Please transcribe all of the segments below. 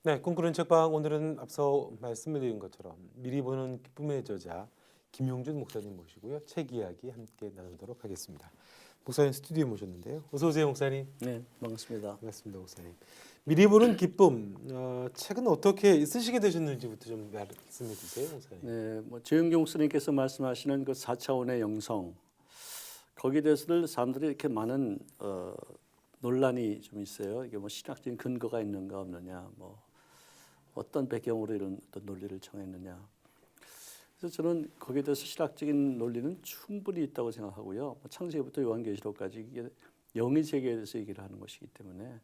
네, 꿈꾸는 책방 오늘은 앞서 말씀을 드린 것처럼 미리 보는 기쁨의 저자 김용준 목사님 모시고요. 책 이야기 함께 나누도록 하겠습니다. 목사님 스튜디오에 모셨는데요. 어서 오세요, 목사님. 네, 반갑습니다. 반갑습니다, 목사님. 미리 보는 기쁨, 책은 어떻게 쓰시게 되셨는지부터 좀 말씀해 주세요, 목사님. 네, 조영경 목사님께서 말씀하시는 그 4차원의 영성, 거기에 대해서는 사람들이 이렇게 많은 논란이 좀 있어요. 이게 신학적인 근거가 있는가 없느냐, 어떤 배경으로 이런 어떤 논리를 정했느냐. 그래서 저는 거기에 대해서 신학적인 논리는 충분히 있다고 생각하고요. 창세기부터 요한계시록까지 이게 영의 세계에 대해서 얘기를 하는 것이기 때문에.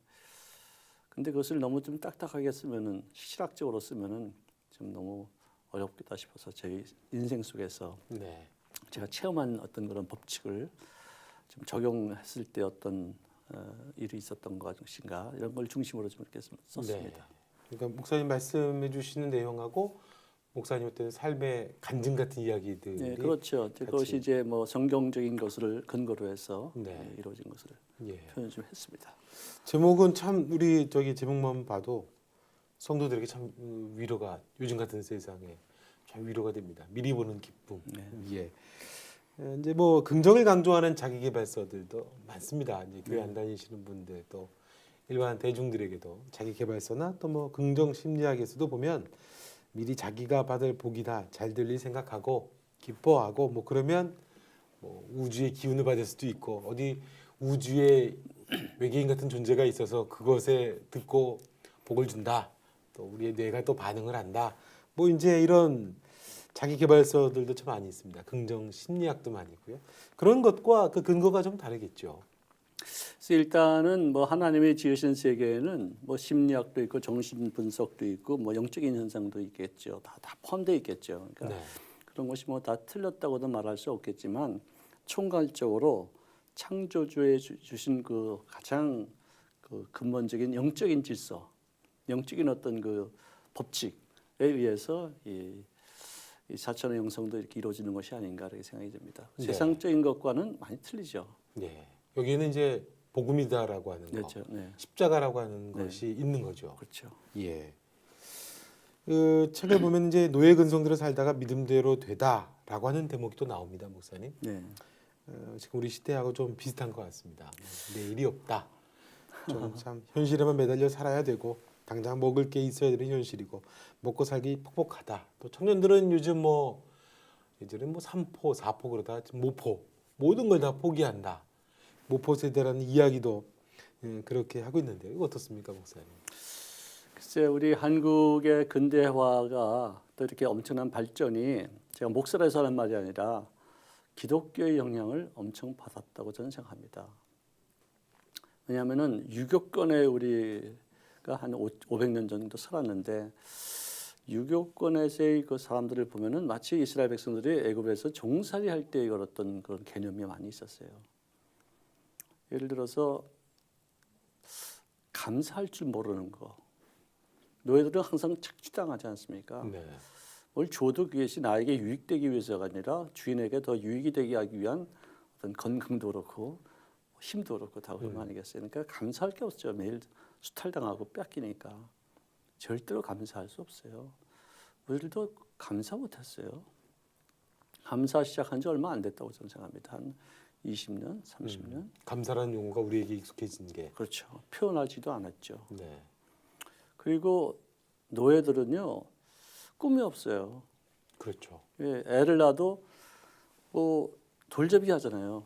근데 그것을 너무 좀 딱딱하게 쓰면은 신학적으로 쓰면은 좀 너무 어렵겠다 싶어서 제 인생 속에서 네. 제가 체험한 어떤 그런 법칙을 좀 적용했을 때 어떤 일이 있었던 것인가 이런 걸 중심으로 좀 이렇게 썼습니다. 네. 그러니까 목사님 말씀해 주시는 내용하고 목사님 어떤 삶의 간증 같은 이야기들이 네, 그렇죠. 그것이 이제 성경적인 것을 근거로 해서 이루어진 것을 표현 좀 했습니다. 제목은 참 우리 제목만 봐도 성도들에게 참 위로가 요즘 같은 세상에 참 위로가 됩니다. 미리 보는 기쁨. 예. 이제 긍정을 강조하는 자기계발서들도 많습니다. 이제 교회 안 다니시는 분들 또 일반 대중들에게도 자기계발서나 또 긍정 심리학에서도 보면 미리 자기가 받을 복이다 잘 될 일 생각하고 기뻐하고 그러면 우주의 기운을 받을 수도 있고 어디 우주에 외계인 같은 존재가 있어서 그것에 듣고 복을 준다. 또 우리의 뇌가 또 반응을 한다. 이제 이런 자기계발서들도 참 많이 있습니다. 긍정 심리학도 많이 있고요. 그런 것과 그 근거가 좀 다르겠죠. 그래서 일단은 하나님이 지으신 세계에는 심리학도 있고 정신 분석도 있고 영적인 현상도 있겠죠. 다 포함되어 있겠죠. 그러니까 그런 것이 다 틀렸다고도 말할 수 없겠지만 총괄적으로 창조주에 주신 그 가장 그 근본적인 영적인 질서, 영적인 어떤 그 법칙에 의해서 이 4차원의 영성도 이렇게 이루어지는 것이 아닌가 이렇게 생각이 듭니다. 세상적인 것과는 많이 틀리죠. 네. 여기는 이제 복음이다라고 하는 그렇죠. 거, 십자가라고 하는 것이 있는 거죠. 그렇죠. 예. 그 책을 보면 이제 노예 근성들을 살다가 믿음대로 되다라고 하는 대목이 또 나옵니다, 목사님. 네. 지금 우리 시대하고 좀 비슷한 것 같습니다. 내일이 없다. 좀 참 현실에만 매달려 살아야 되고 당장 먹을 게 있어야 되는 현실이고 먹고 살기 퍽퍽하다. 또 청년들은 요즘 예전에 3포, 4포 그러다 모포 모든 걸 다 포기한다. 모포 세대라는 이야기도 그렇게 하고 있는데 이거 어떻습니까, 목사님? 글쎄 우리 한국의 근대화가 또 이렇게 엄청난 발전이 제가 목사라서 하는 말이 아니라 기독교의 영향을 엄청 받았다고 저는 생각합니다. 왜냐하면은 유교권에 우리가 한 500년 정도 살았는데 유교권에서의 그 사람들을 보면은 마치 이스라엘 백성들이 애굽에서 종살이 할 때 어떤 그런 개념이 많이 있었어요. 예를 들어서 감사할 줄 모르는 거. 노예들은 항상 착취당하지 않습니까? 네. 뭘 줘도 그것이 나에게 유익되기 위해서가 아니라 주인에게 더 유익이 되게 하기 위한 어떤 건강도 그렇고 힘도 그렇고 다 그런 거 아니겠어요? 그러니까 감사할 게 없죠. 매일 수탈당하고 뺏기니까 절대로 감사할 수 없어요. 우리들도 감사 못했어요. 감사 시작한 지 얼마 안 됐다고 저는 생각합니다. 한 20년, 30년. 감사라는 용어가 우리에게 익숙해진 게. 그렇죠. 표현하지도 않았죠. 네. 그리고 노예들은요 꿈이 없어요. 그렇죠. 예, 애를 낳아도 돌잡이 하잖아요.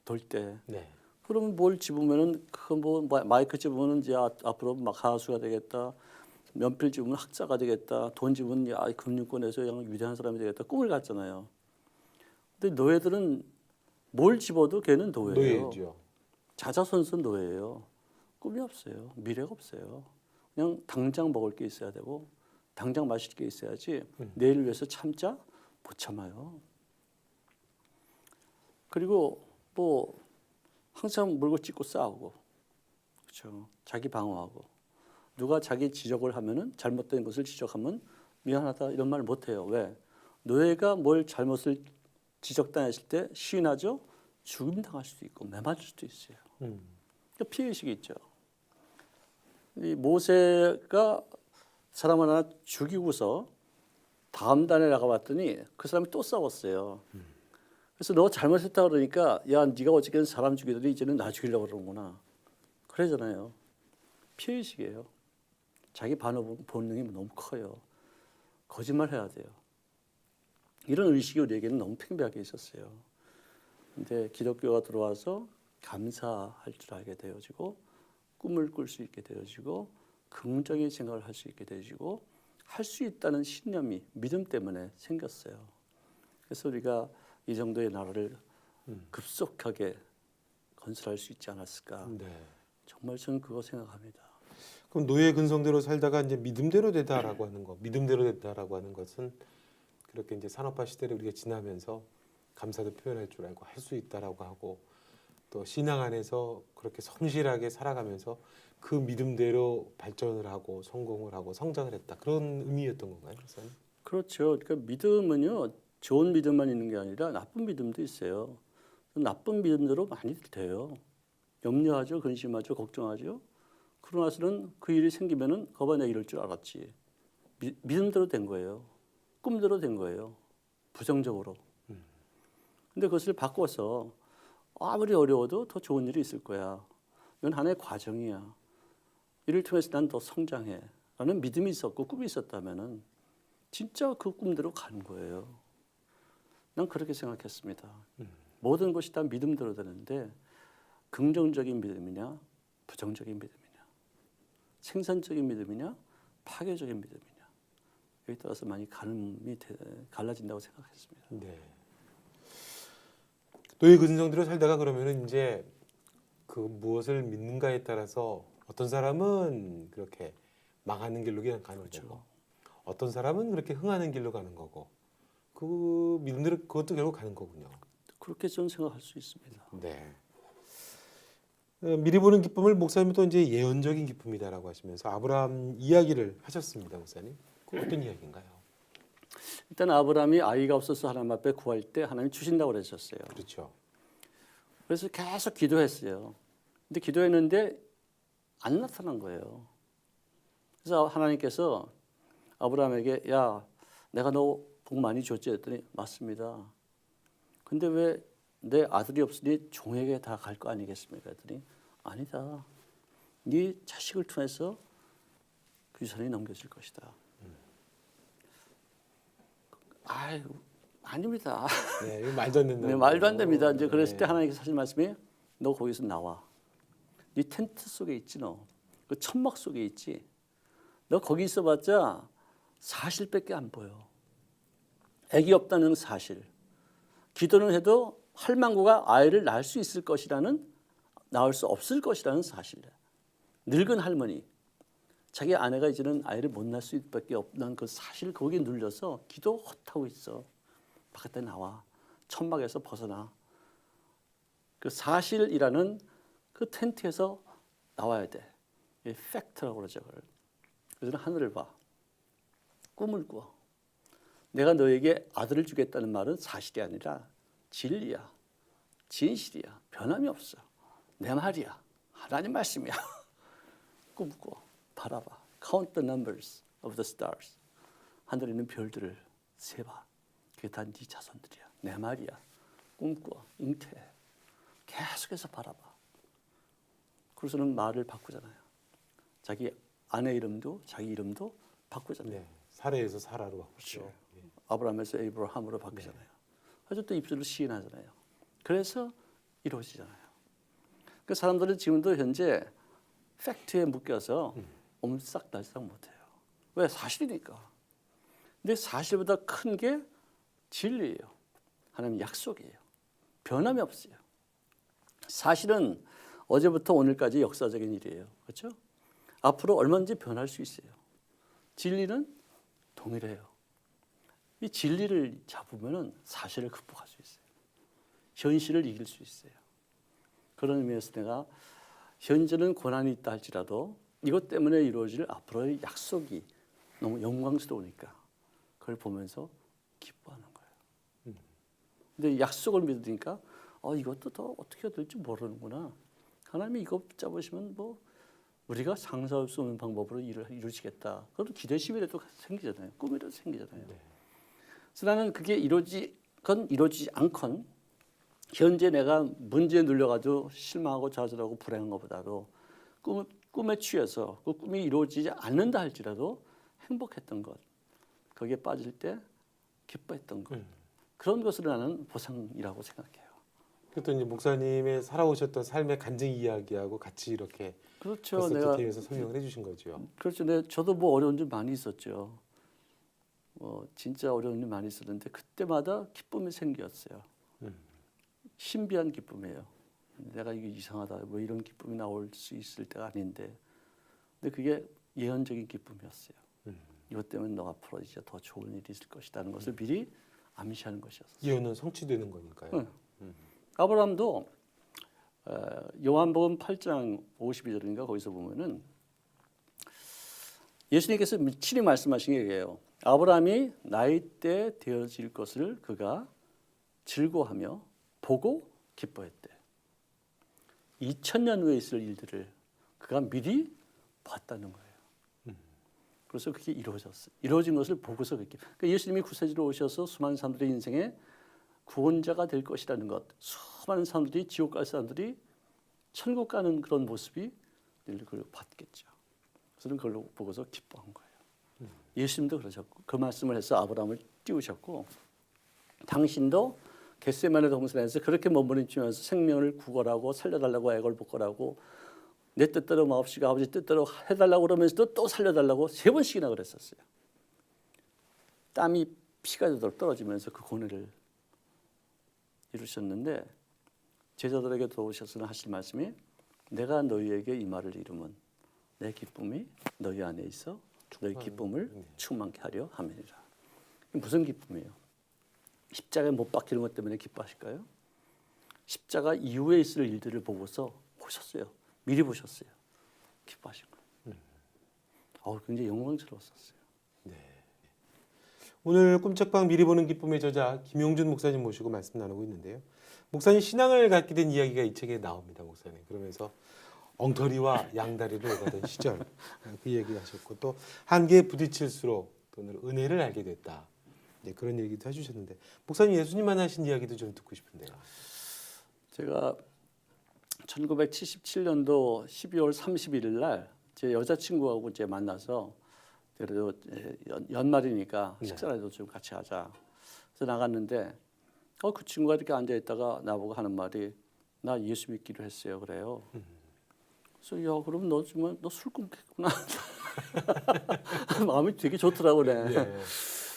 돌 때. 네. 그러면 뭘 집으면은 마이크 집으면은 이제 앞으로 막 가수가 되겠다. 연필 집으면 학자가 되겠다. 돈 집으면 금융권에서 위대한 사람이 되겠다. 꿈을 갖잖아요. 근데 노예들은 뭘 집어도 걔는 노예예요. 노예죠. 자자손손 노예예요. 꿈이 없어요. 미래가 없어요. 그냥 당장 먹을 게 있어야 되고 당장 마실 게 있어야지 내일을 위해서 참자? 못 참아요. 그리고 항상 물고 찢고 싸우고 그렇죠. 자기 방어하고 누가 자기 지적을 하면은 잘못된 것을 지적하면 미안하다 이런 말 못 해요. 왜? 노예가 뭘 잘못을 지적당했을 때 시인하죠. 죽임 당할 수도 있고 매 맞을 수도 있어요. 그러니까 피해의식이 있죠. 이 모세가 사람 하나 죽이고서 다음 달에 나가봤더니 그 사람이 또 싸웠어요. 그래서 너 잘못했다 그러니까 야 네가 어저께는 사람 죽이더니 이제는 나 죽이려고 그러는구나. 그러잖아요. 피해의식이에요. 자기 본능이 너무 커요. 거짓말 해야 돼요. 이런 의식이 우리에게는 너무 팽배하게 있었어요. 근데 기독교가 들어와서 감사할 줄 알게 되어지고 꿈을 꿀 수 있게 되어지고 긍정의 생각을 할 수 있게 되어지고 할 수 있다는 신념이 믿음 때문에 생겼어요. 그래서 우리가 이 정도의 나라를 급속하게 건설할 수 있지 않았을까. 네. 정말 저는 그거 생각합니다. 그럼 노예 근성대로 살다가 이제 믿음대로 되다라고 하는 거, 믿음대로 됐다라고 하는 것은 그렇게 이제 산업화 시대를 우리가 지나면서 감사도 표현할 줄 알고 할 수 있다라고 하고 또 신앙 안에서 그렇게 성실하게 살아가면서 그 믿음대로 발전을 하고 성공을 하고 성장을 했다 그런 의미였던 건가요, 목사님? 그렇죠. 그러니까 믿음은요, 좋은 믿음만 있는 게 아니라 나쁜 믿음도 있어요. 나쁜 믿음대로 많이 돼요. 염려하죠, 근심하죠, 걱정하죠. 그러고 나서는 그 일이 생기면은 거봐 내가 이럴 줄 알았지. 믿음대로 된 거예요. 꿈대로 된 거예요. 부정적으로. 근데 그것을 바꿔서 아무리 어려워도 더 좋은 일이 있을 거야. 이건 하나의 과정이야. 이를 통해서 난 더 성장해. 라는 믿음이 있었고 꿈이 있었다면은 진짜 그 꿈대로 가는 거예요. 난 그렇게 생각했습니다. 모든 것이 다 믿음대로 되는데 긍정적인 믿음이냐 부정적인 믿음이냐 생산적인 믿음이냐 파괴적인 믿음이냐 여기 따라서 많이 갈라진다고 생각했습니다. 네. 노예 근성대로 살다가 그러면은 이제 그 무엇을 믿는가에 따라서 어떤 사람은 그렇게 망하는 길로 그냥 가는 그렇죠. 거고 어떤 사람은 그렇게 흥하는 길로 가는 거고 그 믿음대로 그것도 결국 가는 거군요. 그렇게 저는 생각할 수 있습니다. 네. 미리 보는 기쁨을 목사님은 또 이제 예언적인 기쁨이다라고 하시면서 아브라함 이야기를 하셨습니다, 목사님. 그 어떤 이야기인가요? 일단 아브라함이 아이가 없어서 하나님 앞에 구할 때 하나님이 주신다고 그러셨어요. 그렇죠. 그래서 계속 기도했어요. 근데 기도했는데 안 나타난 거예요. 그래서 하나님께서 아브라함에게 야 내가 너 복 많이 줬지 했더니 맞습니다. 근데 왜 내 아들이 없으니 종에게 다 갈 거 아니겠습니까? 했더니 아니다. 네 자식을 통해서 그 유산이 넘겨질 것이다. 아닙니다. 네, 이거 말도 안 된다. 네, 말도 안 됩니다. 이제 그랬을 네. 때 하나님께서 하신 말씀이 너 거기서 나와. 네 텐트 속에 있지 너. 그 천막 속에 있지. 너 거기 있어봤자 사실밖에 안 보여. 애기 없다는 사실. 기도는 해도 할망구가 아이를 낳을 수 있을 것이라는 낳을 수 없을 것이라는 사실. 늙은 할머니. 자기 아내가 이제는 아이를 못 낳을 수밖에 없는 그 사실 거기에 눌려서 기도 헛하고 있어. 바깥에 나와. 천막에서 벗어나. 그 사실이라는 그 텐트에서 나와야 돼. 이 팩트라고 그러죠. 그래서 하늘을 봐. 꿈을 꿔. 내가 너에게 아들을 주겠다는 말은 사실이 아니라 진리야. 진실이야. 변함이 없어. 내 말이야. 하나님 말씀이야. 꿈꿔. 바라봐. Count the numbers of the stars. 하늘에 있는 별들을 세봐. 그게 다 네 자손들이야. 내 말이야. 꿈꿔. 잉태해. 계속해서 바라봐. 그래서는 말을 바꾸잖아요. 자기 아내 이름도 자기 이름도 바꾸잖아요. 네, 사례에서 사라로 바꾸죠. 그렇죠. 아브라함에서 에이브라함으로 바뀌잖아요. 그래서 또 입술로 시인하잖아요. 그래서 이루어지잖아요. 그 사람들은 지금도 현재 팩트에 묶여서 옴싹달싹 못해요. 왜? 사실이니까. 근데 사실보다 큰 게 진리예요. 하나님 약속이에요. 변함이 없어요. 사실은 어제부터 오늘까지 역사적인 일이에요. 그렇죠? 앞으로 얼마든지 변할 수 있어요. 진리는 동일해요. 이 진리를 잡으면 사실을 극복할 수 있어요. 현실을 이길 수 있어요. 그런 의미에서 내가 현재는 고난이 있다 할지라도 이것 때문에 이루어질 앞으로의 약속이 너무 영광스러우니까 그걸 보면서 기뻐하는 거예요. 근데 약속을 믿으니까 이것도 더 어떻게 해야 될지 모르는구나. 하나님이 이거 잡으시면 뭐 우리가 상상할 수 없는 방법으로 일을 이루어지겠다. 그것도 기대심이라도 생기잖아요. 꿈이라도 생기잖아요. 네. 그래서 나는 그게 이루어지건 이루어지지 않건 현재 내가 문제에 눌려가지고 실망하고 좌절하고 불행한 것보다도 꿈에 취해서 그 꿈이 이루어지지 않는다 할지라도 행복했던 것, 거기에 빠질 때 기뻐했던 것, 그런 것을 나는 보상이라고 생각해요. 그것도 이제 목사님의 살아오셨던 삶의 간증 이야기하고 같이 이렇게 그렇죠. 콘서트에서 설명을 해주신 거죠. 그렇죠. 저도 뭐 어려운 일 많이 있었죠. 진짜 어려운 일 많이 있었는데 그때마다 기쁨이 생겼어요. 신비한 기쁨이에요. 내가 이게 이상하다. 뭐 이런 기쁨이 나올 수 있을 때가 아닌데, 근데 그게 예언적인 기쁨이었어요. 이것 때문에 너 앞으로 이제 더 좋은 일이 있을 것이라는 것을 미리 암시하는 것이었어요. 예언은 성취되는 거니까요. 아브라함도 요한복음 8장 52절인가 거기서 보면은 예수님께서 친히 말씀하신 게 이게요. 아브라함이 나이 때 되어질 것을 그가 즐거워하며 보고 기뻐했대. 2000년 후에 있을 일들을 그가 미리 봤다는 거예요. 그래서 그게 이루어졌어요. 이루어진 것을 보고서 그렇게. 그러니까 예수님이 구세주로 오셔서 수많은 사람들의 인생에 구원자가 될 것이라는 것, 수많은 사람들이 지옥 갈 사람들이 천국 가는 그런 모습이 늘 그걸 봤겠죠. 그래서 그걸 보고서 기뻐한 거예요. 예수님도 그러셨고 그 말씀을 해서 아브라함을 띄우셨고 당신도 겟세마네 동산에서 그렇게 몸부림치면서 생명을 구걸하고 살려달라고 애걸복걸하고 내 뜻대로 마옵시고 아버지 뜻대로 해달라고 그러면서도 또 살려달라고 3번씩이나 그랬었어요. 땀이 피가 되도록 떨어지면서 그 고뇌를 이루셨는데 제자들에게 들어오셔서 하실 말씀이 내가 너희에게 이 말을 이루면 내 기쁨이 너희 안에 있어 너희 기쁨을 충만케 하려 함이니라. 무슨 기쁨이에요? 십자가에 못 박히는 것 때문에 기뻐하실까요? 십자가 이후에 있을 일들을 보고서 보셨어요. 미리 보셨어요. 기뻐하신 거예요. 굉장히 영광스러웠었어요. 네. 오늘 꿈쩍방 미리 보는 기쁨의 저자 김용준 목사님 모시고 말씀 나누고 있는데요. 목사님 신앙을 갖게 된 이야기가 이 책에 나옵니다, 목사님. 그러면서 엉터리와 양다리를 오가던 시절 그 얘기 하셨고 또 한계에 부딪힐수록 또는 은혜를 알게 됐다. 네, 그런 얘기도 해주셨는데 목사님 예수님 만나신 이야기도 좀 듣고 싶은데요. 제가 1977년도 12월 31일 날 제 여자친구하고 이제 만나서 그래도 연말이니까 식사라도 좀 같이 하자. 그래서 나갔는데 그 친구가 이렇게 앉아 있다가 나보고 하는 말이 나 예수 믿기로 했어요. 그래요. 그래서 야 그럼 너 정말 너 술 끊겠구나. 마음이 되게 좋더라고 그래. 네.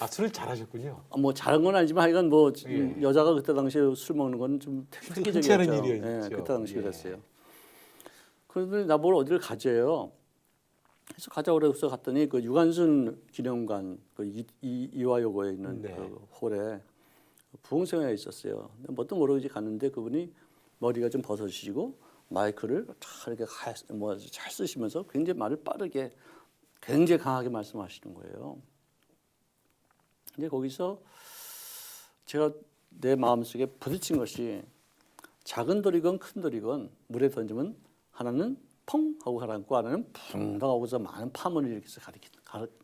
아 술을 잘하셨군요. 뭐 잘한 건 아니지만 하여간 뭐 예. 여자가 그때 당시에 술 먹는 건 좀 흔치 특이적이었죠. 않은 일이었죠. 그때 당시 예. 그랬어요. 그런데 나보고 어디를 가재요. 그래서 가자고 그래서 갔더니 그 유관순 기념관 그 이화여고에 있는 네. 그 홀에 부흥성회가 있었어요. 뭣도 모르고 갔는데 그분이 머리가 좀 벗어지시고 마이크를 잘 이렇게 잘 쓰시면서 굉장히 말을 빠르게 굉장히 강하게 말씀하시는 거예요. 근데 거기서 제가 내 마음속에 부딪힌 것이 작은 돌이건 큰 돌이건 물에 던지면 하나는 펑 하고 가라앉고 하나는 붕 하고서 많은 파문을 일으켜서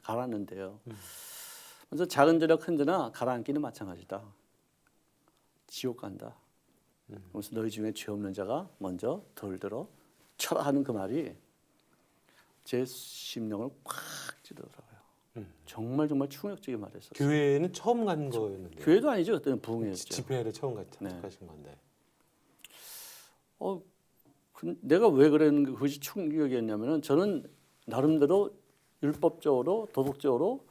가라앉는데요. 그래서 작은 돌이나 큰 돌이나 가라앉기는 마찬가지다. 지옥 간다. 그래서 너희 중에 죄 없는 자가 먼저 돌 들어 쳐라 하는 그 말이 제 심령을 꽉 찌르더라고요. 정말 정말 충격적인 말이었어요. 교회는 처음 간 거였는데. 교회도 아니죠. 그때는 부흥회였죠. 집회를 처음 가신 네. 건데. 내가 왜 그랬는가 그것이 충격이었냐면은 저는 나름대로 율법적으로 도덕적으로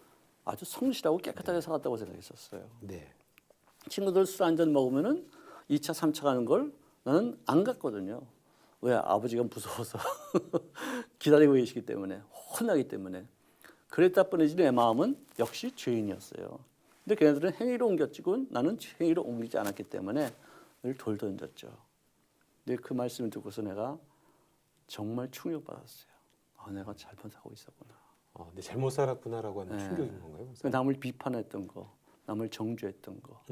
아주 성실하고 깨끗하게 살았다고 생각했었어요. 네. 친구들 술 한 잔 먹으면은 2차, 3차 가는 걸 나는 안 갔거든요. 왜? 아버지가 무서워서 기다리고 계시기 때문에 혼나기 때문에 그랬다 뿐이지 내 마음은 역시 죄인이었어요. 근데 걔네들은 행위로 옮겼지고 나는 행위로 옮기지 않았기 때문에 늘 돌 던졌죠. 근데 그 말씀을 듣고서 내가 정말 충격받았어요. 내가 잘못하고 있었구나. 내 잘못 살았구나라고 하는 네. 충격인 건가요? 남을 비판했던 거, 남을 정죄했던 거.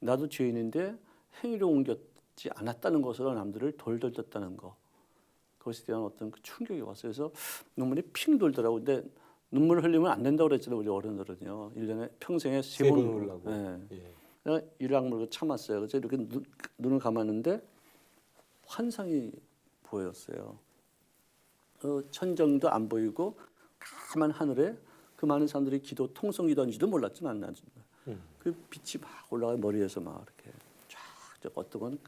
나도 죄인인데 행위로 옮겼지 않았다는 것으로 남들을 돌돌 떴다는 거. 그것에 대한 어떤 그 충격이 왔어요. 그래서 눈물이 핑 돌더라고요. 근데 눈물을 흘리면 안 된다고 그랬잖아요. 우리 어른들은요. 1년에 평생에 세 번 3번 울라고. 예. 예. 내가 이를 악물고 참았어요. 그래서 이렇게 눈을 감았는데 환상이 보였어요. 천정도 안 보이고 까만 하늘에 그 많은 사람들이 기도 통성기도한지도 몰랐지만 나는 그 빛이 막 올라가 머리에서 막 이렇게 쫙 어떤 건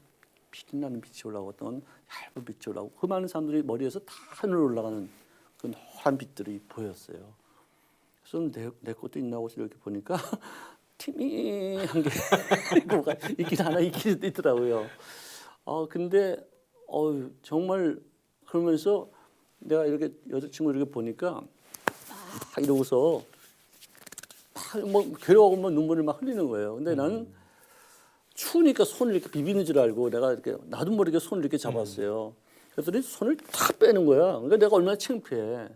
빛나는 빛이 올라오고 어떤 건 얇은 빛이 올라오고 그 많은 사람들이 머리에서 다 하늘로 올라가는 그 노란 빛들이 보였어요. 그래서 내 것도 있나 하고 이렇게 보니까 티미한 게 뭐가 있긴 하나 있긴 있더라고요. 근데 정말 그러면서 내가 이렇게 여자친구 이렇게 보니까 막 이러고서 막 괴로워하고 막 눈물을 막 흘리는 거예요. 근데 나는 추우니까 손을 이렇게 비비는 줄 알고 내가 이렇게 나도 모르게 손을 이렇게 잡았어요. 그랬더니 손을 탁 빼는 거야. 그러니까 내가 얼마나 창피해.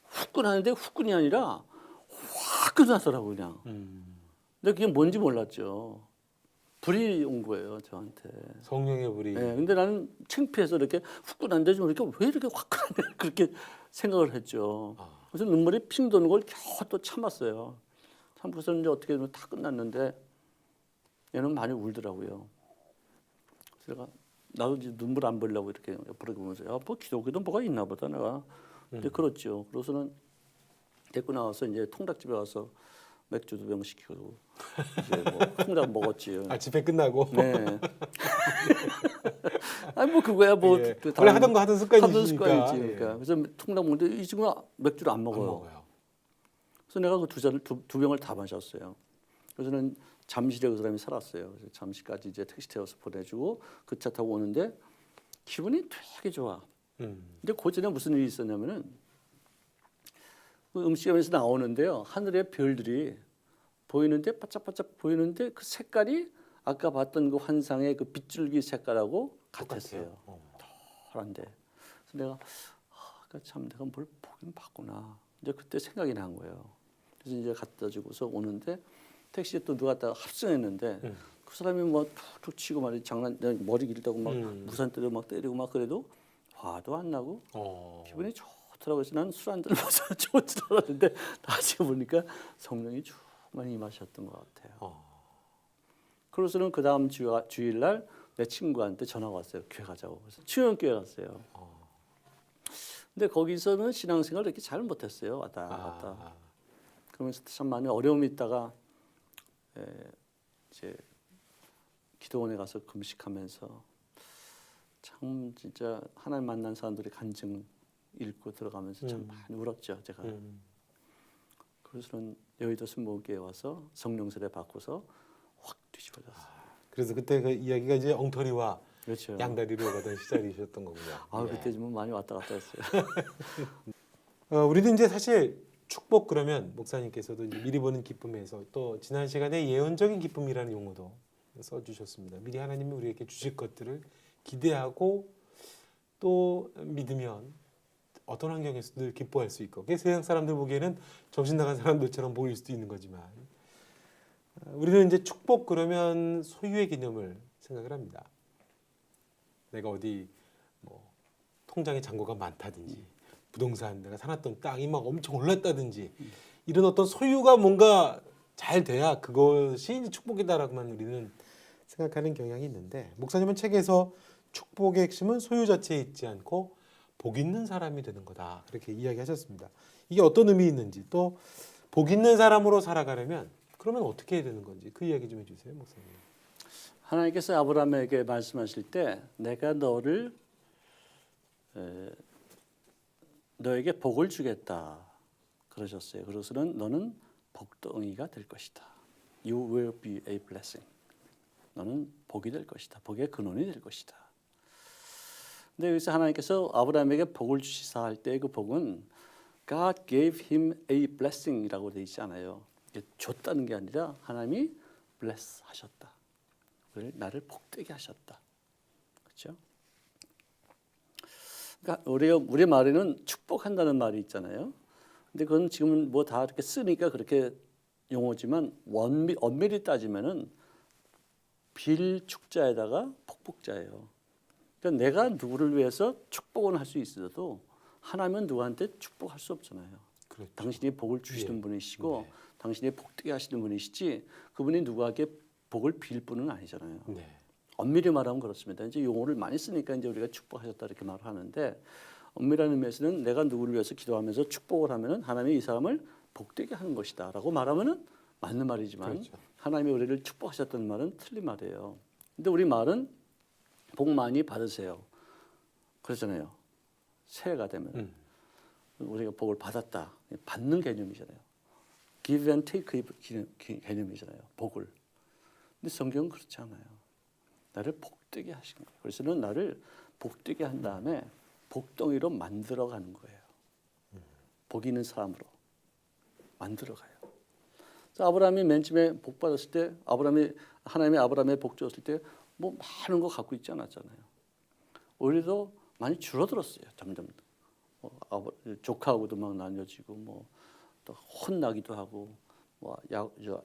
후끈하는데 후끈이 아니라 화끈하더라고 그냥. 근데 그게 뭔지 몰랐죠. 불이 온 거예요 저한테. 성령의 불이. 네, 근데 나는 창피해서 이렇게 후끈한데 좀 이렇게 왜 이렇게 화끈하냐 그렇게 생각을 했죠. 그래서 눈물이 핑 도는 걸 겨우 또 참았어요. 참고서 이제 어떻게 보면 다 끝났는데 얘는 많이 울더라고요. 그래서 내가 나도 이제 눈물 안 보려고 이렇게 옆으로 보면서 뭐 기독교도 뭐가 있나 보다 내가. 근데 그렇죠. 그래서는 데리고 나와서 이제 통닭집에 와서 맥주 2병 시키고 이제 뭐 통닭 먹었지. 집회 끝나고. 네. 아니 뭐 그거야 뭐 예. 그 원래 하던 거 하던 습관이시니까. 하던 습관이지. 그러니까 예. 그래서 통닭 먹는데 이 친구가 맥주를 안 안 먹어요. 먹어요. 그래서 내가 그 두 병을 다 마셨어요. 그래서는 잠실에 그 사람이 살았어요. 그래서 잠실까지 이제 택시 태워서 보내주고 그 차 타고 오는데 기분이 되게 좋아. 근데 그 전에 무슨 일이 있었냐면은 그 음식점에서 나오는데요. 하늘에 별들이 보이는데 바짝바짝 보이는데 그 색깔이 아까 봤던 그 환상의 그 빗줄기 색깔하고 같았어요. 노란데. 그래서 내가 참 내가 뭘 보긴 봤구나. 이제 그때 생각이 난 거예요. 그래서 이제 갖다 주고서 오는데 택시에 또 누가 갖다가 합성했는데 그 사람이 뭐 툭툭 치고 말이 머리 길다고 막 무산 때리고 막 때리고 막 그래도 화도 안 나고 기분이 좋더라고요. 그래서 난 술 한 잔 마셔 좋은 줄 알았는데 나중에 보니까 성령이 충만히 임하셨던 것 같아요. 그래서는 그 다음 주일날 내 친구한테 전화가 왔어요. 교회 가자고. 그래서 충영교회 갔어요. 근데 거기서는 신앙생활을 이렇게 잘 못했어요. 왔다 갔다. 그러면서 참 많이 어려움이 있다가 이제 기도원에 가서 금식하면서 참 진짜 하나님 만난 사람들의 간증 읽고 들어가면서 참 많이 울었죠. 제가. 그래서는 여의도 순복음교회에 와서 성령 세례 받고서 확 뒤집어졌어요. 그래서 그때 그 이야기가 이제 엉터리와 그렇죠. 양다리로 가던 시절이셨던 거군요. 그때 좀 많이 왔다 갔다 했어요. 우리도 이제 사실 축복 그러면 목사님께서도 이제 미리 보는 기쁨에서 또 지난 시간에 예언적인 기쁨이라는 용어도 써주셨습니다. 미리 하나님이 우리에게 주실 것들을 기대하고 또 믿으면 어떤 환경에서 늘 기뻐할 수 있고 그게 세상 사람들 보기에는 정신 나간 사람들처럼 보일 수도 있는 거지만 우리는 이제 축복 그러면 소유의 개념을 생각을 합니다. 내가 어디 뭐 통장에 잔고가 많다든지 부동산 내가 사놨던 땅이 막 엄청 올랐다든지 이런 어떤 소유가 뭔가 잘 돼야 그것이 이제 축복이다라고만 우리는 생각하는 경향이 있는데 목사님은 책에서 축복의 핵심은 소유 자체에 있지 않고 복 있는 사람이 되는 거다 그렇게 이야기하셨습니다. 이게 어떤 의미 있는지 또 복 있는 사람으로 살아가려면 그러면 어떻게 해야 되는 건지 그 이야기 좀 해주세요, 목사님. 하나님께서 아브라함에게 말씀하실 때 내가 너에게 복을 주겠다 그러셨어요. 그래서는 너는 복덩이가 될 것이다. You will be a blessing. 너는 복이 될 것이다. 복의 근원이 될 것이다. 근데 여기서 하나님께서 아브라함에게 복을 주시사 할 때 그 복은 God gave him a blessing이라고 되어 있지 않아요. 줬다는 게 아니라 하나님이 bless 하셨다. 나를 복되게 하셨다. 그렇죠? 그러니까 우리 말에는 축복한다는 말이 있잖아요. 근데 그건 지금은 뭐 다 이렇게 쓰니까 그렇게 용어지만 엄밀히 따지면은 빌축자에다가 폭복자예요. 그러니까 내가 누구를 위해서 축복은 할 수 있어도 하나님은 누구한테 축복할 수 없잖아요. 그렇죠. 당신이 복을 주시는 예. 분이시고 네. 당신이 복되게 하시는 분이시지 그분이 누구에게 복을 빌 분은 아니잖아요. 네. 엄밀히 말하면 그렇습니다. 이제 용어를 많이 쓰니까 이제 우리가 축복하셨다 이렇게 말을 하는데 엄밀한 의미에서는 내가 누구를 위해서 기도하면서 축복을 하면은 하나님이 이 사람을 복되게 하는 것이다라고 말하면은 맞는 말이지만 그렇죠. 하나님이 우리를 축복하셨다는 말은 틀린 말이에요. 근데 우리 말은 복 많이 받으세요. 그러잖아요. 새해가 되면 우리가 복을 받았다. 받는 개념이잖아요. give and take 개념이잖아요. 복을. 근데 성경은 그렇지 않아요. 나를 복되게 하신 거예요. 그래서는 나를 복되게 한 다음에 복덩이로 만들어가는 거예요. 복 있는 사람으로 만들어가요. 아브라함이 맨 처음에 복 받았을 때 하나님이 아브라함에 복 줬을 때 뭐 많은 거 갖고 있지 않았잖아요. 오히려 많이 줄어들었어요. 점점 조카하고도 막 나뉘어지고 뭐 또 혼나기도 하고 뭐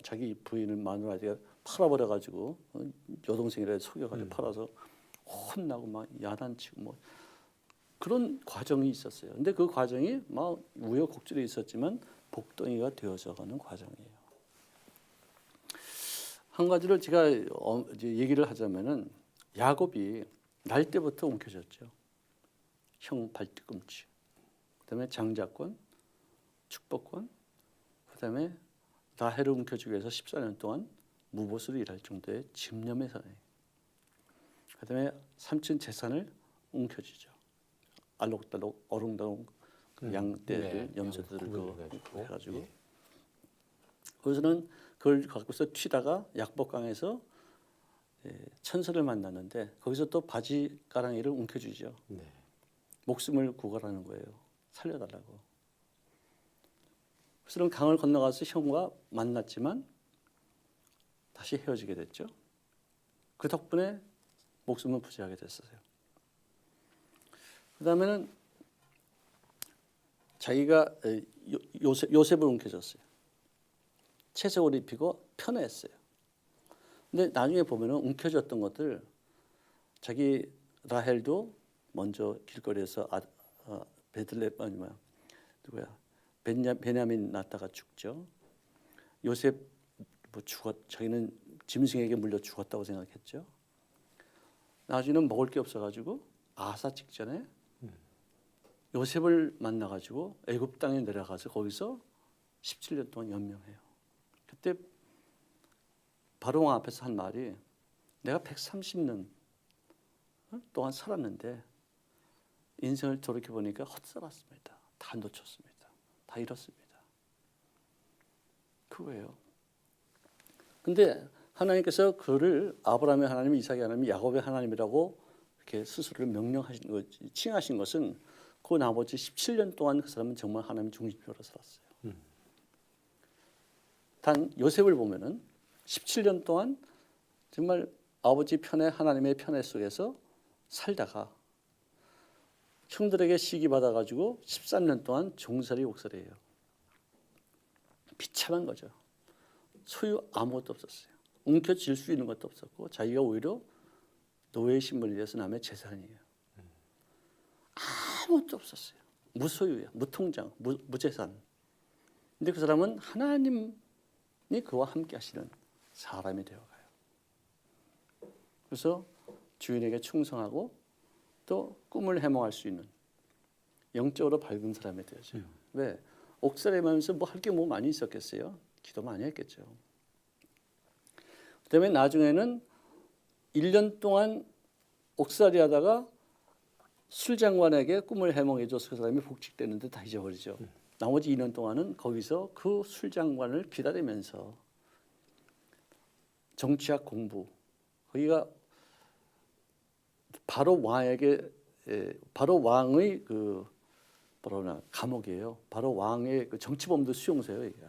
자기 부인을 마누라에게 팔아버려 가지고 여동생이라 속여가지고 팔아서 혼나고 막 야단치고 뭐 그런 과정이 있었어요. 근데 그 과정이 막 우여곡절이 있었지만 복덩이가 되어져가는 과정이에요. 한 가지를 제가 이제 얘기를 하자면은 야곱이 날 때부터 움켜졌죠. 형 발뒤꿈치, 그다음에 장자권, 축복권, 그다음에 라헬을 움켜쥐기 위해서 14년 동안 무보수로 일할 정도의 집념의 사나이. 그다음에 삼촌 재산을 움켜쥐죠. 알록달록 어롱달록 양떼들, 염소들을 해가지고. 예. 그래서는 그걸 갖고서 튀다가 약복강에서 천사를 만났는데 거기서 또 바지가랑이를 움켜쥐죠. 네. 목숨을 구걸하는 거예요. 살려달라고. 그래서는 강을 건너가서 형과 만났지만 다시 헤어지게 됐죠. 그 덕분에 목숨을 부지하게 됐어요. 그 다음에는 자기가 요셉을 움켜졌어요. 채색옷을 입히고 편애했어요. 근데 나중에 보면은 움켜졌던 것들 자기 라헬도 먼저 길거리에서 베들레헴 아니면 누구야 베냐민 낳다가 죽죠. 요셉 뭐 자기는 짐승에게 물려 죽었다고 생각했죠. 나중에는 먹을 게 없어가지고 아사 직전에 요셉을 만나가지고 애굽 땅에 내려가서 거기서 17년 동안 연명해요. 그때 바로 왕 앞에서 한 말이 내가 130년 동안 살았는데 인생을 돌이켜 보니까 헛살았습니다. 다 놓쳤습니다. 다 잃었습니다. 그거예요. 근데 하나님께서 그를 아브라함의 하나님, 이삭의 하나님, 야곱의 하나님이라고 이렇게 스스로를 명령하신 것, 칭하신 것은 그 나머지 17년 동안 그 사람은 정말 하나님 중심적으로 살았어요. 단 요셉을 보면은 17년 동안 정말 아버지 편애, 하나님의 편애 속에서 살다가 형들에게 시기받아가지고 13년 동안 종살이 옥살이에요. 비참한 거죠. 소유 아무것도 없었어요. 움켜쥘 수 있는 것도 없었고 자기가 오히려 노예 신분이 돼서 남의 재산이에요. 아무것도 없었어요. 무소유야, 무통장, 무재산. 근데 그 사람은 하나님이 그와 함께 하시는 사람이 되어가요. 그래서 주인에게 충성하고 또 꿈을 해몽할 수 있는 영적으로 밝은 사람이 되어져요. 왜? 옥살이하면서 뭐 할 게 뭐 많이 있었겠어요? 기도 많이 했겠죠. 그다음에 나중에는 1년 동안 옥살이 하다가 술장관에게 꿈을 해몽해줘서 그 사람이 복직되는데 다 잊어버리죠. 나머지 2년 동안은 거기서 그 술장관을 기다리면서 정치학 공부, 거기가 바로 왕의 그 뭐라나 감옥이에요. 바로 왕의 그 정치범들 수용소예요. 이게.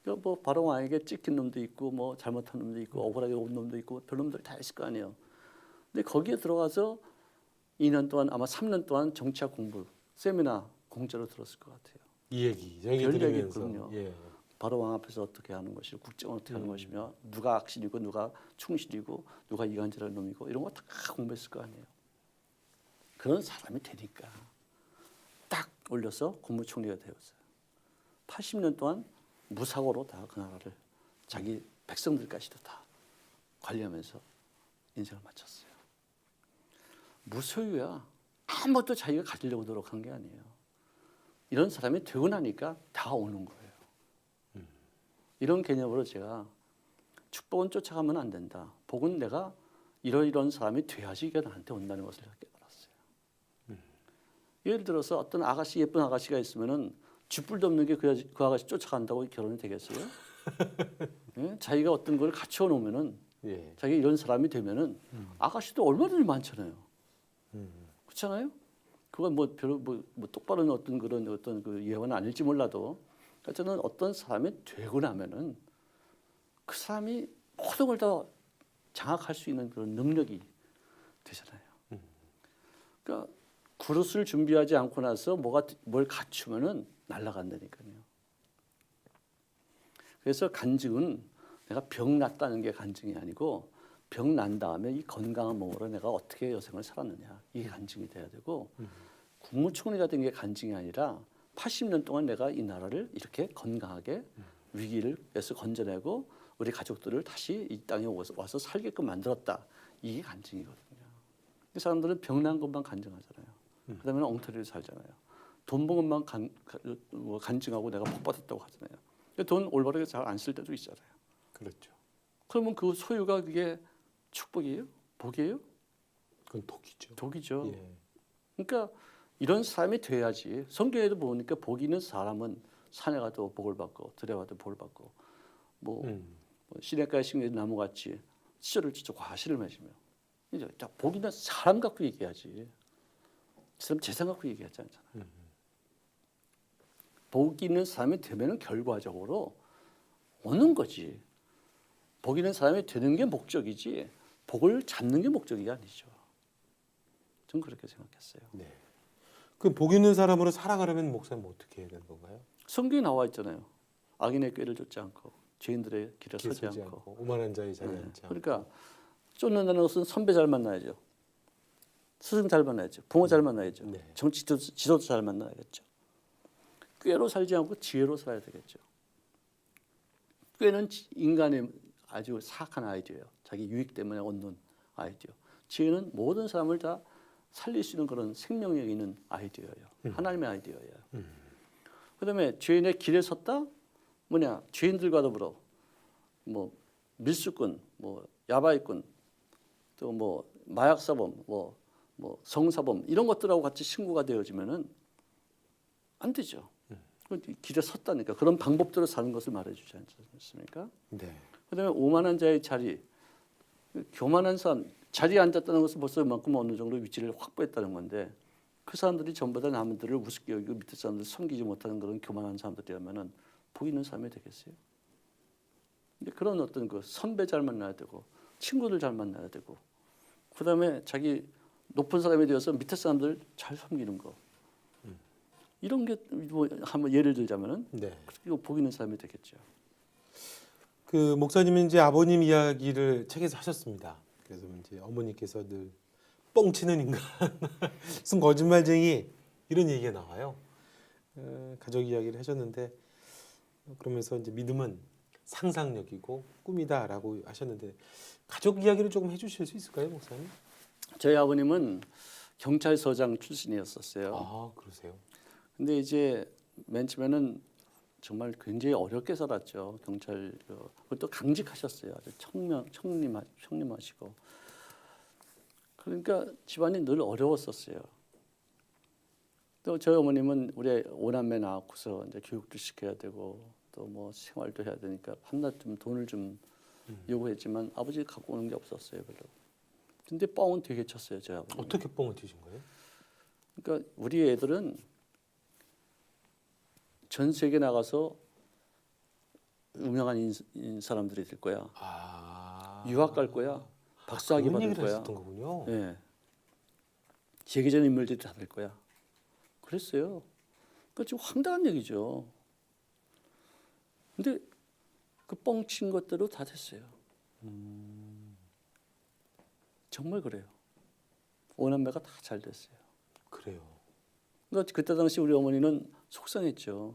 뭐 바로 왕에게 찍힌 놈도 있고 뭐 잘못한 놈도 있고 억울하게 온 놈도 있고 별놈들 다 있을 거 아니에요. 근데 거기에 들어가서 2년 동안 아마 3년 동안 정치학 공부 세미나 공짜로 들었을 것 같아요. 이 얘기 여기 별 들으면서 얘기거든요. 예. 바로 왕 앞에서 어떻게 하는 것이고 국정을 어떻게 하는 것이며 누가 악신이고 누가 충실이고 누가 이간질할 놈이고 이런 거 다 공부했을 거 아니에요. 그런 사람이 되니까 딱 올려서 국무총리가 되었어요. 80년 동안 무사고로 다 그 나라를 자기 백성들까지도 다 관리하면서 인생을 마쳤어요. 무소유야. 아무것도 자기가 가지려고 노력한 게 아니에요. 이런 사람이 되고 나니까 다 오는 거예요. 이런 개념으로 제가 축복은 쫓아가면 안 된다. 복은 내가 이런 사람이 돼야지 이게 나한테 온다는 것을 깨달았어요. 예를 들어서 어떤 아가씨, 예쁜 아가씨가 있으면은 쥐뿔도 없는 게 그 아가씨 쫓아간다고 결혼이 되겠어요? 예? 자기가 어떤 걸 갖춰 놓으면은 예. 자기 이런 사람이 되면은 아가씨도 얼마든지 많잖아요. 그렇잖아요? 그건 뭐 별로 뭐 똑바른 어떤 그런 어떤 그 예화는 아닐지 몰라도 저는 어떤 사람이 되고 나면은 그 사람이 모든 걸 다 장악할 수 있는 그런 능력이 되잖아요. 그러니까 그릇을 준비하지 않고 나서 뭘 갖추면은 날아간다니까요. 그래서 간증은 내가 병 났다는 게 간증이 아니고 병 난 다음에 이 건강한 몸으로 내가 어떻게 여생을 살았느냐 이게 간증이 돼야 되고 국무총리가 된 게 간증이 아니라 80년 동안 내가 이 나라를 이렇게 건강하게 위기를에서 건져내고 우리 가족들을 다시 이 땅에 와서 살게끔 만들었다 이게 간증이거든요. 이 사람들은 병난 것만 간증하잖아요. 그다음에 엉터리를 살잖아요. 돈 번 것만 간증하고 내가 복 받았다고 하잖아요. 돈 올바르게 잘 안 쓸 때도 있잖아요. 그렇죠. 그러면 그 소유가 그게 축복이에요? 복이에요? 그건 독이죠. 독이죠. 예. 그러니까 이런 사람이 돼야지. 성경에도 보니까 복 있는 사람은 산에 가도 복을 받고 들에 가도 복을 받고 뭐 시냇가에 심겨진 나무같이 씨를 찢어 과실을 맺으며 이제 복 있는 사람 갖고 얘기하지. 이 사람 재산 갖고 얘기하지 않잖아요. 복 있는 사람이 되면은 결과적으로 오는 거지. 복 있는 사람이 되는 게 목적이지 복을 잡는 게 목적이 아니죠. 전 그렇게 생각했어요. 네. 그 복 있는 사람으로 살아가려면 목사님 어떻게 해야 되는 건가요? 성경에 나와 있잖아요. 악인의 꾀를 쫓지 않고 죄인들의 길에 서지 않고. 오만한 자의 자리에 네. 앉지 않고. 그러니까 쫓는다는 것은 선배 잘 만나야죠. 스승 잘 만나야죠. 부모 잘 만나야죠. 네. 정치 지도자 잘 만나야겠죠. 꾀로 살지 않고 지혜로 살아야 되겠죠. 꾀는 인간의 아주 사악한 아이디어예요. 자기 유익 때문에 얻는 아이디어. 지혜는 모든 사람을 다 살릴 수 있는 그런 생명력이 있는 아이디어예요. 하나님의 아이디어예요. 그다음에 죄인의 길에 섰다 뭐냐 죄인들과 더불어 뭐 밀수꾼, 뭐 야바이꾼, 또 뭐 마약사범, 뭐 성사범 이런 것들하고 같이 친구가 되어지면은 안 되죠. 길에 섰다니까 그런 방법대로 사는 것을 말해주지 않습니까? 네. 그다음에 오만한 자의 자리, 교만한 사람 자리에 앉았다는 것은 벌써 그만큼 어느 정도 위치를 확보했다는 건데 그 사람들이 전부 다 남들을 우습게 여기고 밑에 사람들 섬기지 못하는 그런 교만한 사람들이라면은 복 있는 삶이 되겠어요? 근데 그런 어떤 그 선배 잘 만나야 되고 친구들 잘 만나야 되고 그다음에 자기 높은 사람이 되어서 밑에 사람들 잘 섬기는 거 이런 게 뭐 한번 예를 들자면은 네. 이거 복 있는 삶이 되겠죠. 그 목사님은 이제 아버님 이야기를 책에서 하셨습니다. 그래서 이제 어머니께서 늘 뻥치는 인간, 무슨 거짓말쟁이 이런 얘기가 나와요. 가족 이야기를 하셨는데 그러면서 이제 믿음은 상상력이고 꿈이다라고 하셨는데 가족 이야기를 조금 해주실 수 있을까요, 목사님? 저희 아버님은 경찰서장 출신이었었어요. 아, 그러세요? 근데 이제 맨 처음에는 정말 굉장히 어렵게 살았죠. 경찰 그것도 강직하셨어요. 아주 청림하시고. 그러니까 집안이 늘 어려웠었어요. 또 저희 어머님은 우리 오남매 낳고서 이제 교육도 시켜야 되고 또 뭐 생활도 해야 되니까 한낱 좀 돈을 좀 요구했지만 아버지 갖고 오는 게 없었어요, 별로. 근데 뻥은 되게 쳤어요, 저희 아버님. 어떻게 뻥을 튀신 거예요? 그러니까 우리 애들은 전 세계 나가서 유명한 사람들이 될 거야. 아, 유학 갈 거야. 박사학위 그런 받을 얘기를 거야. 하셨던 거군요. 예. 세계적인 인물들이 다 될 거야. 그랬어요. 그러니까 좀 황당한 얘기죠. 근데 그 뻥친 것대로 다 됐어요. 정말 그래요. 오남매가 다 잘 됐어요. 그래요. 그러니까 그때 당시 우리 어머니는 속상했죠.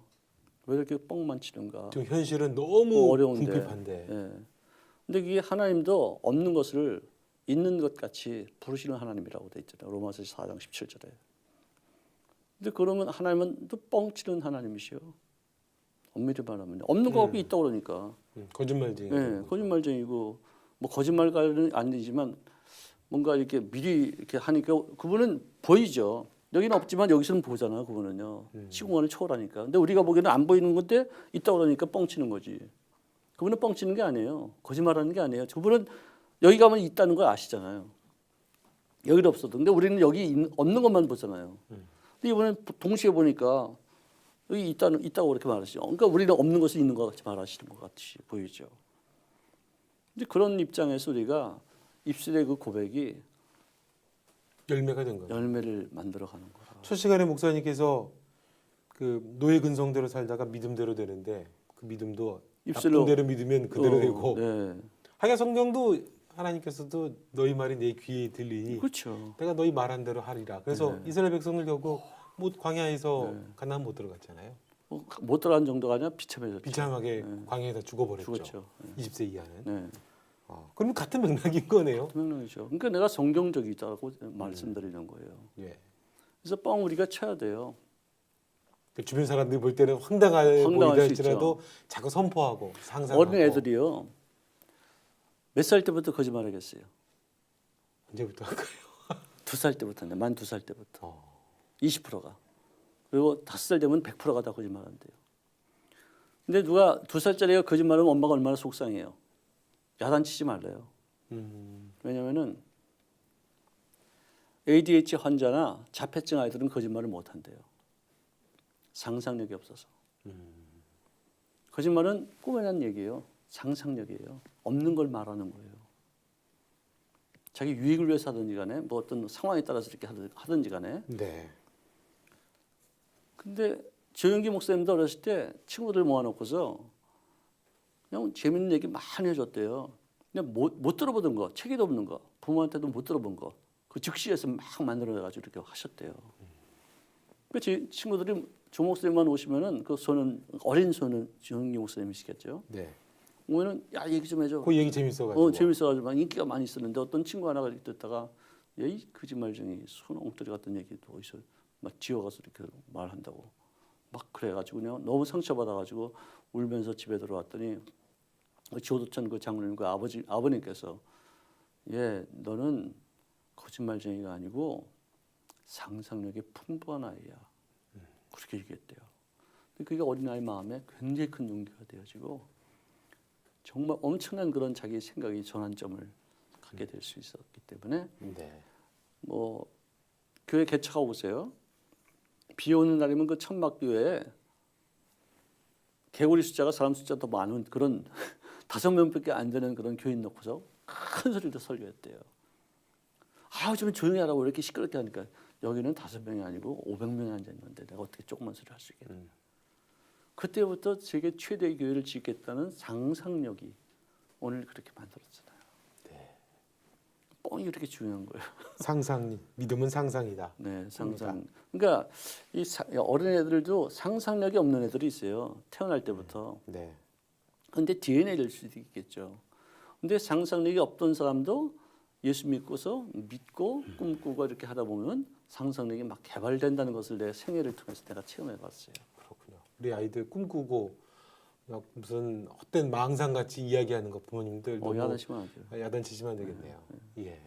왜 이렇게 뻥만 치는가. 좀 현실은 너무 어려운데. 궁핍한데. 예. 근데 이게 하나님도 없는 것을 있는 것 같이 부르시는 하나님이라고 돼 있잖아요. 로마서 4장 17절에. 근데 그러면 하나님은 또 뻥치는 하나님이시요. 엄밀히 말하면 없는 거 갖고 있다고 그러니까. 거짓말쟁이. 예, 거짓말쟁이고 뭐 거짓말까지는 아니지만 뭔가 이렇게 미리 이렇게 하니까 그분은 보이죠. 여기는 없지만 여기서는 보잖아. 그분은요. 시공간을 초월하니까. 근데 우리가 보기에는 안 보이는 건데 있다고 그러니까 뻥치는 거지. 그분은 뻥치는 게 아니에요. 거짓말하는 게 아니에요. 그분은 여기 가면 있다는 걸 아시잖아요. 여기도 없어도. 근데 우리는 여기 없는 것만 보잖아요. 근데 이번엔 동시에 보니까 여기 있다고 그렇게 말하시죠. 그러니까 우리는 없는 것을 있는 것 같이 말하시는 것 같이 보이죠. 근데 그런 입장에서 우리가 입술의 그 고백이 열매가 된 거예요. 열매를 만들어가는 거라. 첫 시간에 목사님께서 그 노예 근성대로 살다가 믿음대로 되는데 그 믿음도 입술로 나쁜 대로 믿으면 그대로 되고. 네. 하여 성경도 하나님께서도 너희 말이 내 귀에 들리니 그렇죠. 내가 너희 말한 대로 하리라. 그래서 네. 이스라엘 백성들 결국 못 광야에서 가나안 못 들어갔잖아요. 못 들어간 정도가 아니라 비참해졌죠. 비참하게 광야에서 죽어버렸죠. 죽었죠. 20세 이하는. 네. 그럼 같은 맥락인 거네요. 분명이죠. 그러니까 내가 성경적이다고 말씀드리는 거예요. 예. 그래서 뻥 우리가 쳐야 돼요. 그 주변 사람들이 볼 때는 황당해 황당할 보이다 수 할지라도 자꾸 선포하고 상상하고. 어린 애들이요. 몇 살 때부터 거짓말하겠어요? 언제부터 할까요? 2살 때부터인데 만 2살 때부터 20%. 20%가 그리고 5살 되면 100%가 다 거짓말한대요. 근데 누가 2살짜리가 거짓말하면 엄마가 얼마나 속상해요. 야단치지 말래요. 왜냐면은 ADHD 환자나 자폐증 아이들은 거짓말을 못 한대요. 상상력이 없어서. 거짓말은 꿈에 난 얘기예요. 상상력이에요. 없는 걸 말하는 거예요. 자기 유익을 위해서 하든지 간에 뭐 어떤 상황에 따라서 이렇게 하든지 간에. 네. 근데 조영기 목사님도 어렸을 때 친구들 모아놓고서 그냥 재밌는 얘기 많이 해줬대요. 그냥 못 들어보던 거, 책에도 없는 거, 부모한테도 못 들어본 거, 그 즉시에서 막 만들어가지고 이렇게 하셨대요. 그 친구들이 조 목사님만 오시면은 그 손은 어린 손은 조영기 목사님이시겠죠. 네. 오면은 야 얘기 좀 해줘. 그 얘기 재밌어가지고. 재밌어가지고 막 인기가 많이 있었는데 어떤 친구 하나가 이렇게 듣다가 야이 거짓말쟁이 손 엉터리 같은 얘기도 어디서 막 지어가서 이렇게 말한다고 막 그래가지고 그냥 너무 상처받아가지고 울면서 집에 들어왔더니 조도천 그 장로님 그 아버님께서 예 너는 거짓말쟁이가 아니고 상상력이 풍부한 아이야 그렇게 얘기했대요. 근데 그게 어린아이 마음에 굉장히 큰 용기가 되어지고 정말 엄청난 그런 자기 생각이 전환점을 갖게 될 수 있었기 때문에 네. 뭐 교회 개척하고 보세요. 비 오는 날이면 그 천막교회에 개구리 숫자가 사람 숫자 더 많은 그런 5명밖에 안 되는 그런 교인 놓고서 큰 소리로 설교했대요. 좀 조용히 하라고 이렇게 시끄럽게 하니까 여기는 5명이 아니고 500명이 앉아 있는데 내가 어떻게 조그만 소리 할 수 있겠냐. 그때부터 세계 최대의 교회를 짓겠다는 상상력이 오늘 그렇게 만들어졌잖아요. 네. 뻥이 이렇게 중요한 거예요. 상상, 믿음은 상상이다. 네, 상상. 그러니까 이 어린 애들도 상상력이 없는 애들이 있어요. 태어날 때부터. 네. 근데 DNA일 수도 있겠죠. 근데 상상력이 없던 사람도 예수 믿고서 믿고 꿈꾸고 이렇게 하다 보면 상상력이 막 개발된다는 것을 내 생애를 통해서 내가 체험해 봤어요. 그렇군요. 우리 아이들 꿈꾸고 막 무슨 헛된 망상같이 이야기하는 거 부모님들 너무 야단치면 안 돼요. 야단치시면 안 되겠네요. 예.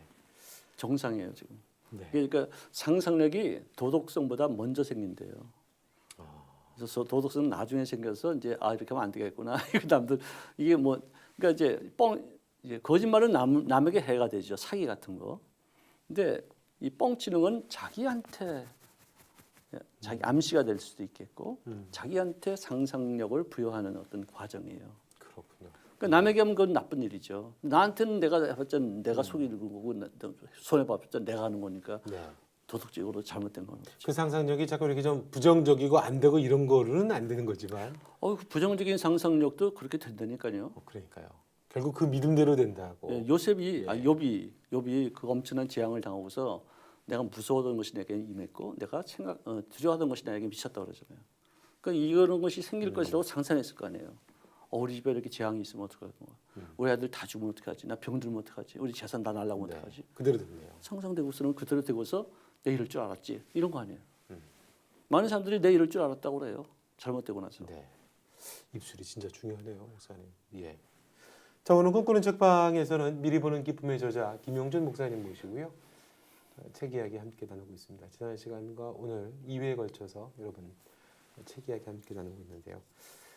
정상이에요 지금. 네. 그러니까 상상력이 도덕성보다 먼저 생긴대요. 그래서 도덕성은 나중에 생겨서 이제 이렇게 하면 안 되겠구나. 그 남들 이게 뭐 그러니까 이제 거짓말은 남에게 해가 되죠. 사기 같은 거. 근데 이 뻥치는 건 자기한테 자기 암시가 될 수도 있겠고 자기한테 상상력을 부여하는 어떤 과정이에요. 그렇군요. 그러니까 남에게 하면 그건 나쁜 일이죠. 나한테는 내가 해봤자 내가 속이는 거고 손해 봤자 내가 하는 거니까 네. 도덕적으로 잘못된 거는 거죠. 그 상상력이 자꾸 이렇게 좀 부정적이고 안 되고 이런 거는 안 되는 거지만. 그 부정적인 상상력도 그렇게 된다니까요. 그러니까요. 결국 그 믿음대로 된다고. 예, 요셉이 욥이 그 엄청난 재앙을 당하고서 내가 무서워하던 것이 내게 임했고 내가 두려워하던 것이 나에게 미쳤다 그러잖아요. 그러니까 이런 것이 생길 것이라고 상상했을 거 아니에요. 우리 집에 이렇게 재앙이 있으면 어떡하고 우리 아들 다 죽으면 어떡하지? 나 병 들면 어떡하지? 우리 재산 다 날라가면 네. 어떡하지? 그대로 됐네요. 상상되고서는 그대로 되고서 내 이럴 줄 알았지 이런 거 아니에요. 많은 사람들이 내 이럴 줄 알았다고 그래요. 잘못되고 나서. 네. 입술이 진짜 중요하네요, 목사님. 예. 자, 오늘 꿈꾸는 책방에서는 미리 보는 기쁨의 저자 김용준 목사님 모시고요. 책 이야기 함께 나누고 있습니다. 지난 시간과 오늘 2회에 걸쳐서 여러분 책 이야기 함께 나누고 있는데요.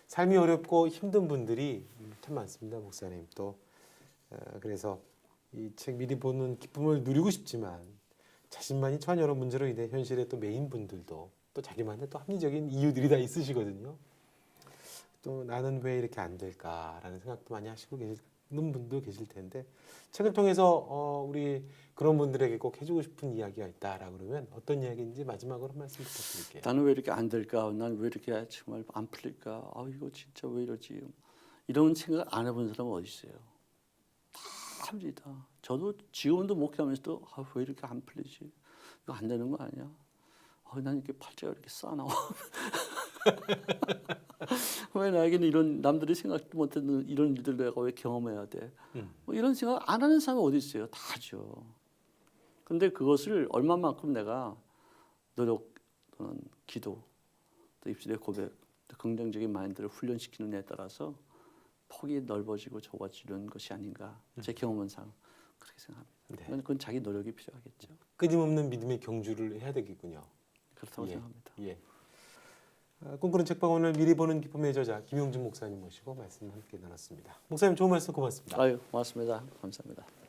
삶이 어렵고 힘든 분들이 참 많습니다, 목사님. 또 그래서 이 책 미리 보는 기쁨을 누리고 싶지만 자신만이 처한 여러 문제로 인해 현실에 또 메인 분들도 또 자기만의 또 합리적인 이유들이 다 있으시거든요. 또 나는 왜 이렇게 안 될까라는 생각도 많이 하시고 계시는 분도 계실 텐데 책을 통해서 우리 그런 분들에게 꼭 해주고 싶은 이야기가 있다라 그러면 어떤 이야기인지 마지막으로 말씀 부탁드릴게요. 나는 왜 이렇게 안 될까? 난 왜 이렇게 정말 안 풀릴까? 이거 진짜 왜 이러지? 이런 생각 안 해본 사람은 어디 있어요? 다 합니다. 저도 지금도 목회하면서도 왜 이렇게 안 풀리지? 이거 안 되는 거 아니야? 난 이렇게 팔자가 이렇게 싸나와. 왜 나에게는 이런 남들이 생각도 못했는 이런 일들 내가 왜 경험해야 돼? 뭐 이런 생각 안 하는 사람이 어디 있어요? 다 하죠. 근데 그것을 얼마만큼 내가 노력 또는 기도 또 입술의 고백 또 긍정적인 마인드를 훈련시키는 데에 따라서 폭이 넓어지고 좁아지는 것이 아닌가 제 경험상 그렇게 생각합니다. 네. 그건 자기 노력이 필요하겠죠. 끊임없는 믿음의 경주를 해야 되겠군요. 그렇다고 생각합니다. 예. 꿈꾸는 책방 오늘 미리 보는 기쁨의 저자 김용준 목사님 모시고 말씀 함께 나눴습니다. 목사님 좋은 말씀 고맙습니다. 고맙습니다. 감사합니다.